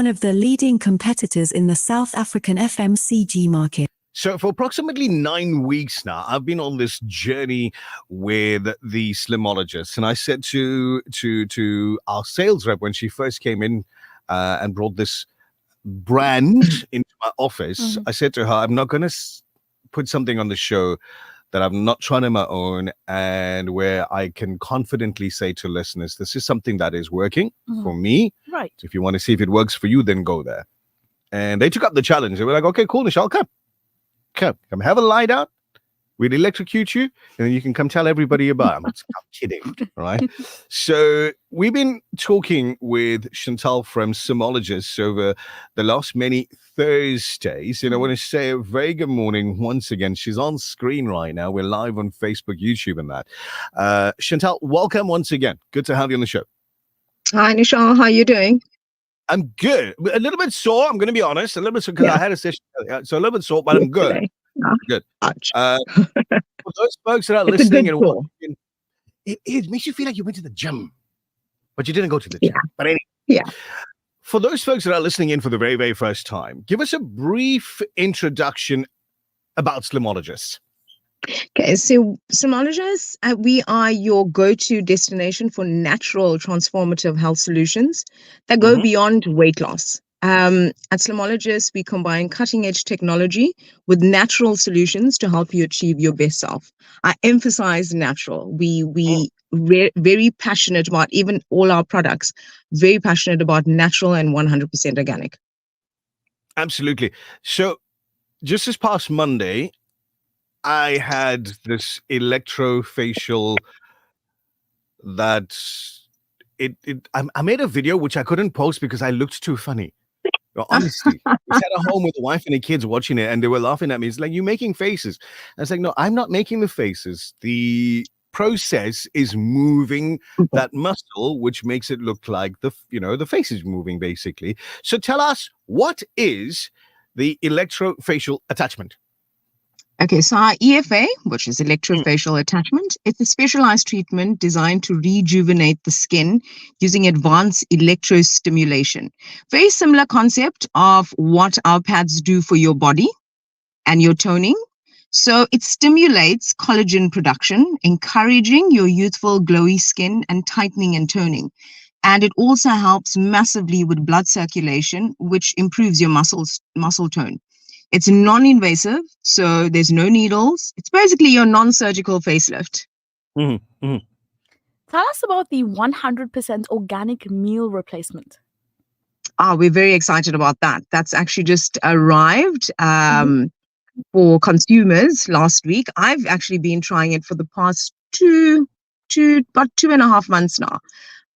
one of the leading competitors in the South African FMCG market. So for approximately 9 weeks now, I've been on this journey with the Slim-Ologists. And I said to our sales rep when she first came in and brought this brand into my office, I said to her, I'm not going to put something on the show that I'm not trying on my own, and where I can confidently say to listeners, this is something that is working for me. Right. If you want to see if it works for you, then go there. And they took up the challenge. They were like, okay, cool, Nishal, come have a lie down. We'll electrocute you, and then you can come tell everybody about it. I'm kidding, right? So we've been talking with Shantal from Slim-Ologists over the last many Thursdays. And I want to say a very good morning once again. She's on screen right now. We're live on Facebook, YouTube, and that. Shantal, welcome once again. Good to have you on the show. Hi, Nishal. How are you doing? I'm good. A little bit sore, I'm going to be honest. A little bit sore because I had a session. So a little bit sore, but I'm good. Good. For those folks that are listening and watching, it makes you feel like you went to the gym, but you didn't go to the gym. But anyway, for those folks that are listening in for the very, very first time, give us a brief introduction about Slim-Ologists. Okay, so Slim-Ologists, we are your go-to destination for natural transformative health solutions that go beyond weight loss. At Slim-Ologists, we combine cutting-edge technology with natural solutions to help you achieve your best self. I emphasize natural. We very passionate about even all our products, very passionate about natural and 100% organic. Absolutely. So just this past Monday, I had this electrofacial that I made a video which I couldn't post because I looked too funny. Well, honestly, I sat at home with the wife and the kids watching it, and they were laughing at me. It's like, you're making faces. I was like, no, I'm not making the faces. The process is moving that muscle, which makes it look like the face is moving, basically. So tell us, what is the electrofacial attachment? Okay, so our EFA, which is electrofacial attachment, it's a specialized treatment designed to rejuvenate the skin using advanced electrostimulation. Very similar concept of what our pads do for your body and your toning. So it stimulates collagen production, encouraging your youthful, glowy skin and tightening and toning. And it also helps massively with blood circulation, which improves your muscle tone. It's non-invasive, so there's no needles. It's basically your non-surgical facelift. Tell us about the 100% organic meal replacement. We're very excited about that. That's actually just arrived for consumers last week. I've actually been trying it for the past about 2.5 months now.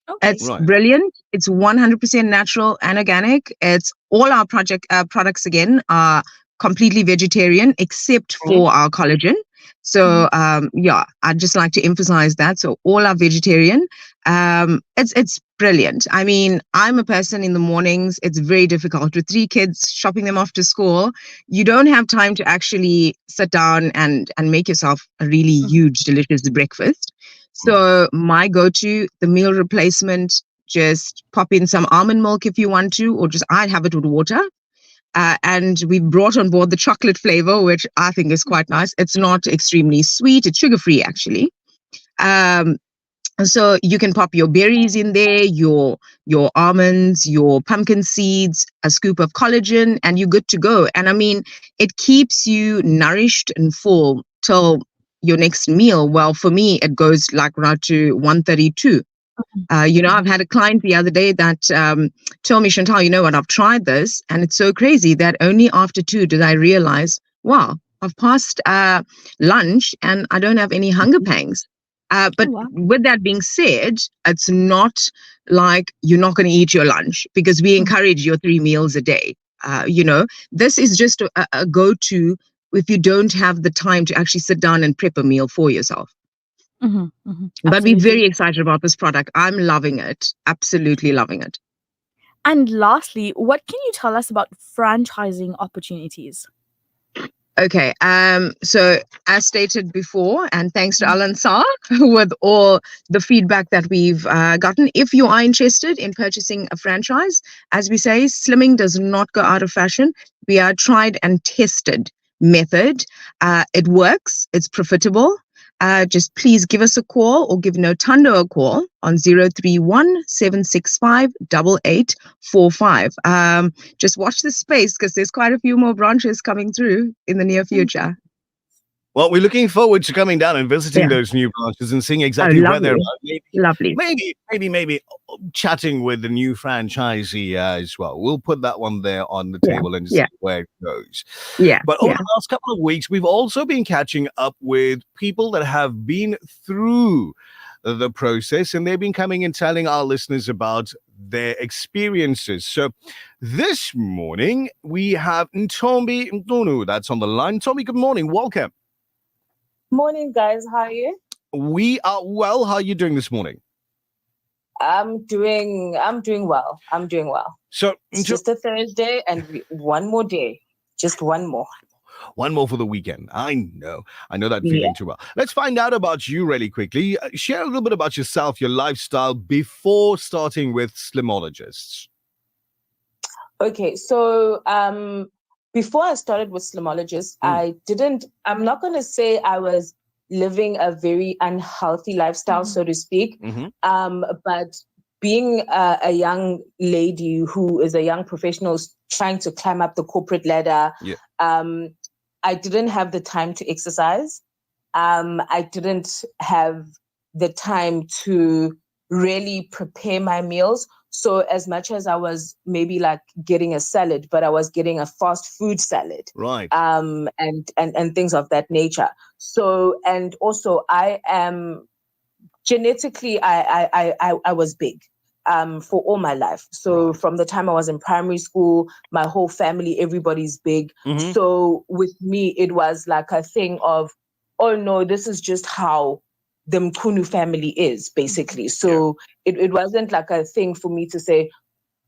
Okay. It's brilliant. It's 100% natural and organic. It's all our products again are completely vegetarian except for our collagen. So I'd just like to emphasize that. So all are vegetarian. It's brilliant. I mean, I'm a person in the mornings. It's very difficult with 3 kids, shopping them off to school. You don't have time to actually sit down and make yourself a really huge, delicious breakfast. So my go-to, the meal replacement, just pop in some almond milk if you want to, or just I'd have it with water. And we brought on board the chocolate flavor, which I think is quite nice. It's not extremely sweet. It's sugar-free, actually. So you can pop your berries in there, your almonds, your pumpkin seeds, a scoop of collagen, and you're good to go. And I mean, it keeps you nourished and full till your next meal. Well, for me, it goes like right to 1:32. I've had a client the other day that told me, Shantal, you know what, I've tried this, and it's so crazy that only after 2 did I realize, wow, I've passed lunch and I don't have any hunger pangs. But with that being said, it's not like you're not going to eat your lunch, because we encourage your 3 meals a day. This is just a go-to if you don't have the time to actually sit down and prep a meal for yourself. But we're very excited about this product. I'm loving it. Absolutely loving it. And lastly, what can you tell us about franchising opportunities? Okay. So as stated before, and thanks to Alan Saar with all the feedback that we've gotten, if you are interested in purchasing a franchise, as we say, slimming does not go out of fashion. We are tried and tested method. It works. It's profitable. Just please give us a call or give Notando a call on 031 765 8845. Just watch the space because there's quite a few more branches coming through in the near future. Well, we're looking forward to coming down and visiting Yeah. those new branches and seeing exactly where they're Lovely. at. Lovely. Maybe chatting with the new franchisee as well. We'll put that one there on the Yeah, table and yeah. see where it goes. Yeah. But over Yeah. the last couple of weeks, we've also been catching up with people that have been through the process, and they've been coming and telling our listeners about their experiences. So this morning, we have Ntombi Ntunu that's on the line. Ntombi, good morning. Welcome. Morning, guys. How are you? We are well. How are you doing this morning? I'm doing well. So It's just a Thursday and one more day. Just one more. one more for the weekend. I know that Yeah. feeling too well. Let's find out about you really quickly. Share a little bit about yourself, your lifestyle before starting with Slim-Ologists. Okay, so before I started with Slim-Ologists, I'm not gonna say I was living a very unhealthy lifestyle, so to speak. But being a young lady who is a young professional trying to climb up the corporate ladder, I didn't have the time to exercise. I didn't have the time to really prepare my meals. So as much as I was maybe like getting a salad, but I was getting a fast food salad, right? And things of that nature. So, and also I am genetically, I was big. For all my life. So from the time I was in primary school, my whole family, everybody's big. So with me, it was like a thing of, oh no, this is just how the Mkunu family is, basically. So it wasn't like a thing for me to say,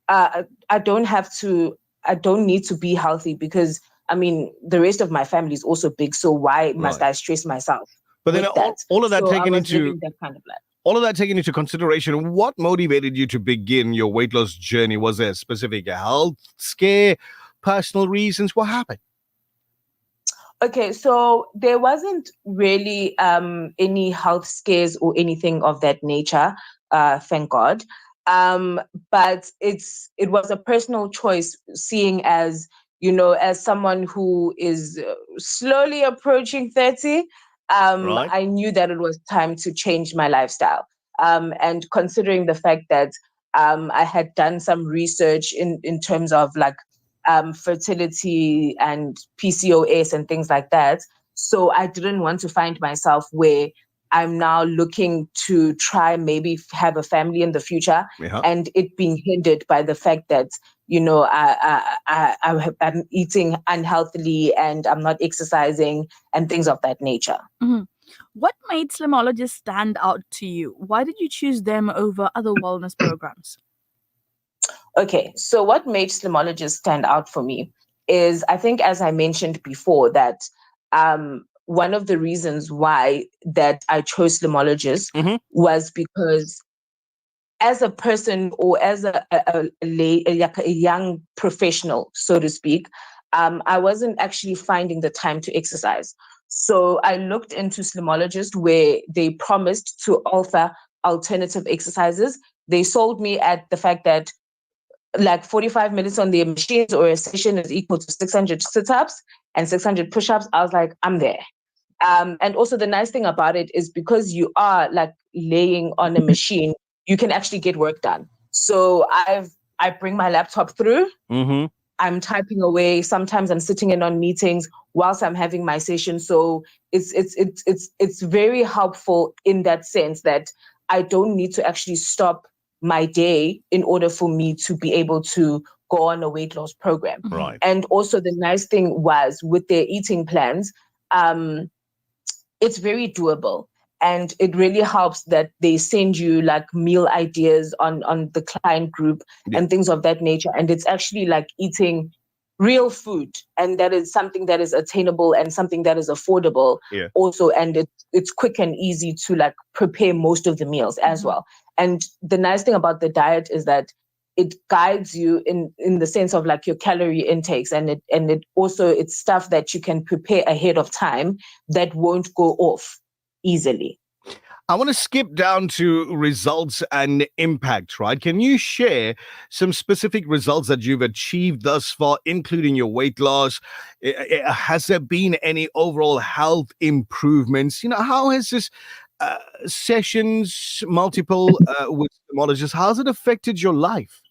I don't need to be healthy because, I mean, the rest of my family is also big. So why must I stress myself? But then all of that taken into that kind of life. All of that taken into consideration, what motivated you to begin your weight loss journey? Was there a specific health scare, personal reasons? What happened? Okay, so there wasn't really any health scares or anything of that nature, thank God. But it was a personal choice, seeing as, you know, as someone who is slowly approaching 30, I knew that it was time to change my lifestyle. And considering the fact that I had done some research in terms of like fertility and PCOS and things like that. So I didn't want to find myself where I'm now looking to try maybe have a family in the future and it being hindered by the fact that, you know, I'm eating unhealthily and I'm not exercising and things of that nature. What made Slim-Ologists stand out to you? Why did you choose them over other wellness programs? Okay, so what made Slim-Ologists stand out for me is, I think, as I mentioned before, that one of the reasons why that I chose Slim-Ologists was because as a person or as a young professional, so to speak, I wasn't actually finding the time to exercise. So I looked into Slim-Ologists where they promised to offer alternative exercises. They sold me at the fact that like 45 minutes on their machines or a session is equal to 600 sit-ups and 600 push-ups. I was like, I'm there. And also the nice thing about it is because you are like laying on a machine, you can actually get work done. So I bring my laptop through. I'm typing away. Sometimes I'm sitting in on meetings whilst I'm having my session. So it's very helpful in that sense that I don't need to actually stop my day in order for me to be able to go on a weight loss program. And also the nice thing was with their eating plans, it's very doable. And it really helps that they send you like meal ideas on the client group and things of that nature. And it's actually like eating real food, and that is something that is attainable and something that is affordable also, and it's quick and easy to like prepare most of the meals as well. And the nice thing about the diet is that it guides you in the sense of like your calorie intakes, and it also, it's stuff that you can prepare ahead of time that won't go off easily. I want to skip down to results and impact, right? Can you share some specific results that you've achieved thus far, including your weight loss? Has there been any overall health improvements? You know, how has this sessions, multiple with Slim-Ologists, how has it affected your life?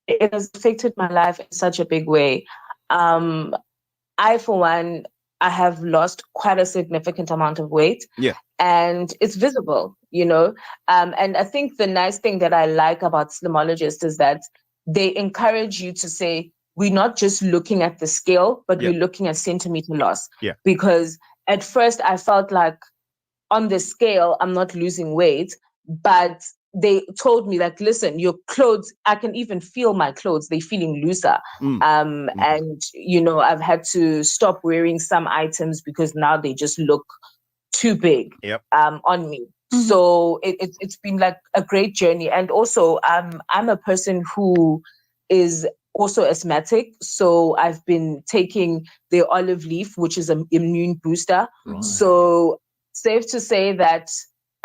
It has affected my life in such a big way. I, for one, I have lost quite a significant amount of weight. Yeah. And it's visible, you know. And I think the nice thing that I like about Slim-Ologists is that they encourage you to say, we're not just looking at the scale, but we're looking at centimeter loss. Yeah. Because at first I felt like on the scale, I'm not losing weight, but they told me like, listen, your clothes, I can even feel my clothes, they're feeling looser. And, you know, I've had to stop wearing some items because now they just look too big on me. So it's been like a great journey. And also I'm a person who is also asthmatic. So I've been taking the olive leaf, which is an immune booster. Right. So safe to say that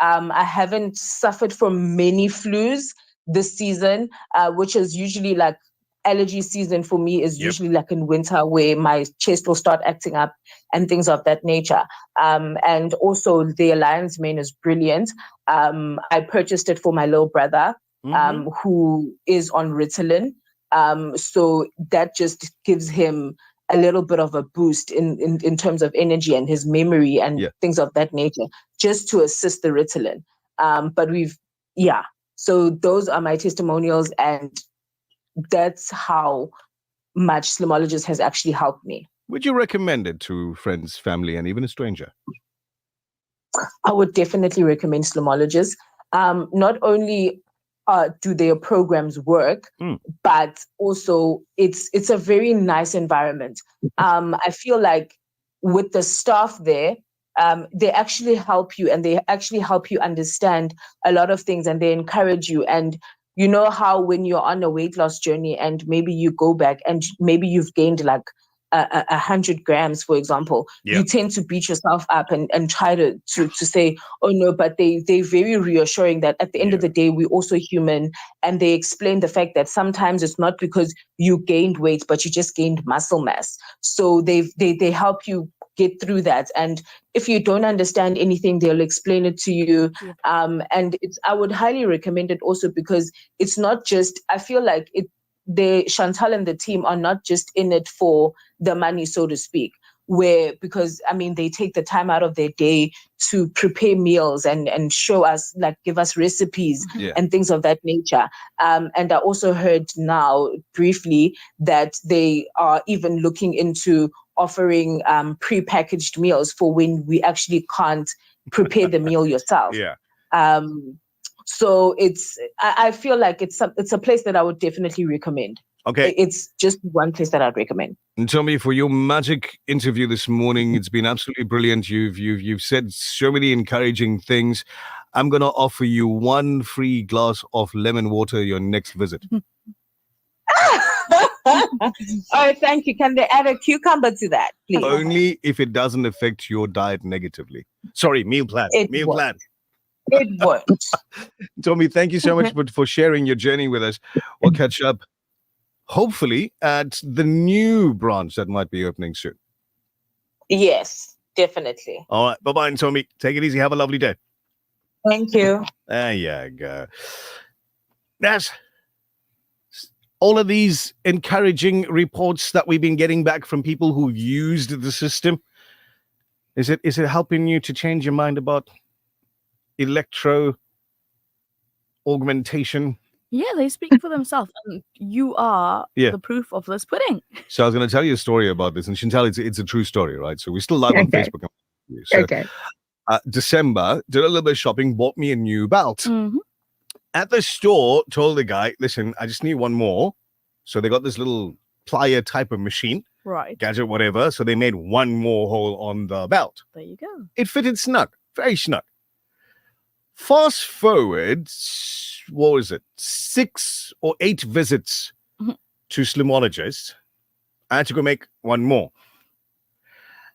I haven't suffered from many flus this season, which is usually like allergy season for me is usually like in winter, where my chest will start acting up and things of that nature. And also the Lion's Mane is brilliant. I purchased it for my little brother, who is on Ritalin. So that just gives him a little bit of a boost in terms of energy and his memory and things of that nature, just to assist the Ritalin. But so those are my testimonials, and that's how much Slim-Ologists has actually helped me. Would you recommend it to friends, family, and even a stranger? I would definitely recommend Slim-Ologists. Not only do their programs work, but also it's a very nice environment. I feel like with the staff there, they actually help you, and they actually help you understand a lot of things, and they encourage you. And you know how when you're on a weight loss journey and maybe you go back and maybe you've gained like 100 grams, for example, you tend to beat yourself up and try to say, oh no, but they're very reassuring that at the end of the day, we're also human. And they explain the fact that sometimes it's not because you gained weight, but you just gained muscle mass. So they help you get through that. And if you don't understand anything, they'll explain it to you. And I would highly recommend it also because it's not just, I feel like Shantal and the team are not just in it for the money, so to speak, because I mean, they take the time out of their day to prepare meals and show us, like, give us recipes and things of that nature. And I also heard now briefly that they are even looking into offering pre-packaged meals for when we actually can't prepare the meal yourself. So I feel like it's a place that I would definitely recommend. Okay. It's just one place that I'd recommend. And Tommy, for your magic interview this morning, it's been absolutely brilliant. You've said so many encouraging things. I'm going to offer you one free glass of lemon water your next visit. Oh, thank you. Can they add a cucumber to that, please? Only if it doesn't affect your diet negatively. Sorry, meal plan. Plan. It won't. Tommy, thank you so much for sharing your journey with us. We'll catch up, hopefully, at the new branch that might be opening soon. Yes, definitely. All right. Bye-bye, Tommy. Take it easy. Have a lovely day. Thank you. There you go. That's all of these encouraging reports that we've been getting back from people who've used the system. Is it helping you to change your mind about electro augmentation? Yeah, they speak for themselves, and you are the proof of this pudding. So I was going to tell you a story about this, and Shantal, it's a true story, right? So we're still live on Facebook. So, December, did a little bit of shopping, bought me a new belt. At the store, told the guy, listen, I just need one more. So they got this little plier type of machine, Right. gadget, whatever. So they made one more hole on the belt. There you go. It fitted snug, very snug. Fast forward, what was it? 6 or 8 visits Mhm. to Slim-Ologists. I had to go make one more.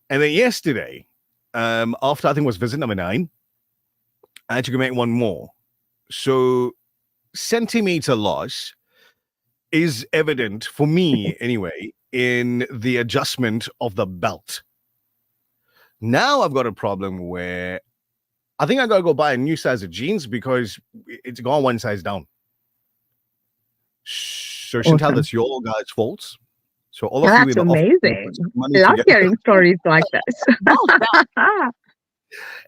And then yesterday, after I think it was visit number 9, I had to go make one more. So centimeter loss is evident for me anyway in the adjustment of the belt. Now I've got a problem where I think I gotta go buy a new size of jeans because it's gone one size down. So Shantal, Awesome. that's your guys' faults. So all Well, of you that's in the office, amazing. put money Love together. hearing stories like this. Well done.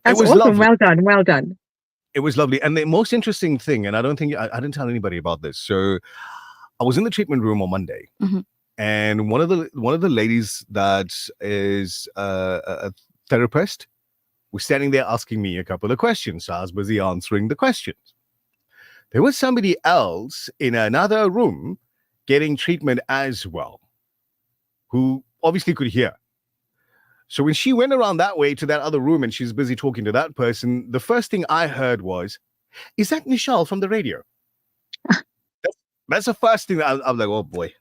That's was awesome. lovely. Well done. Well done. It was lovely. And the most interesting thing, and I don't think I didn't tell anybody about this. So I was in the treatment room on Monday, Mhm. and one of the ladies that is a therapist was standing there asking me a couple of questions. So I was busy answering the questions. There was somebody else in another room getting treatment as well, who obviously could hear. So when she went around that way to that other room and she's busy talking to that person, the first thing I heard was, "Is that Nishal from the radio?" That's the first thing that I'm like, oh boy,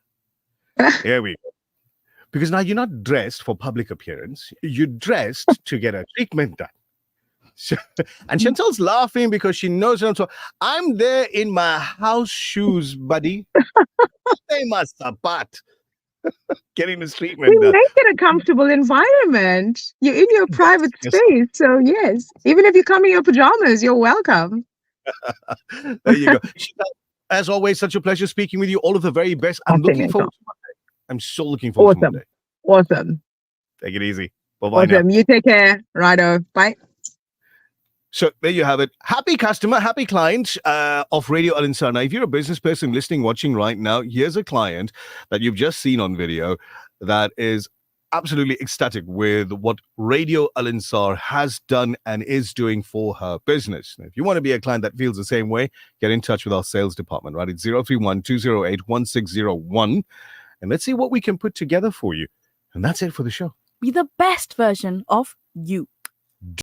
here we go. Because now you're not dressed for public appearance. You're dressed to get a treatment done. So, and Chantal's laughing because she knows what I'm talking. I'm there in my house shoes, buddy. They must apart. Getting this We treatment done. make it a comfortable environment. You're in your private Yes. space. So, yes, even if you come in your pajamas, you're welcome. There you go. Chantal, as always, such a pleasure speaking with you. All of the very best. I'm Awesome, looking forward to Monday. I'm so looking forward to Awesome. Monday. Awesome. Take it easy. Bye-bye now. Awesome. You take care. Righto. Bye. So there you have it. Happy customer, happy client of Radio Al Insar. Now, if you're a business person listening, watching right now, here's a client that you've just seen on video that is absolutely ecstatic with what Radio Al Insar has done and is doing for her business. Now, if you want to be a client that feels the same way, get in touch with our sales department, right? It's 031-208-1601. And let's see what we can put together for you. And that's it for the show. Be the best version of you.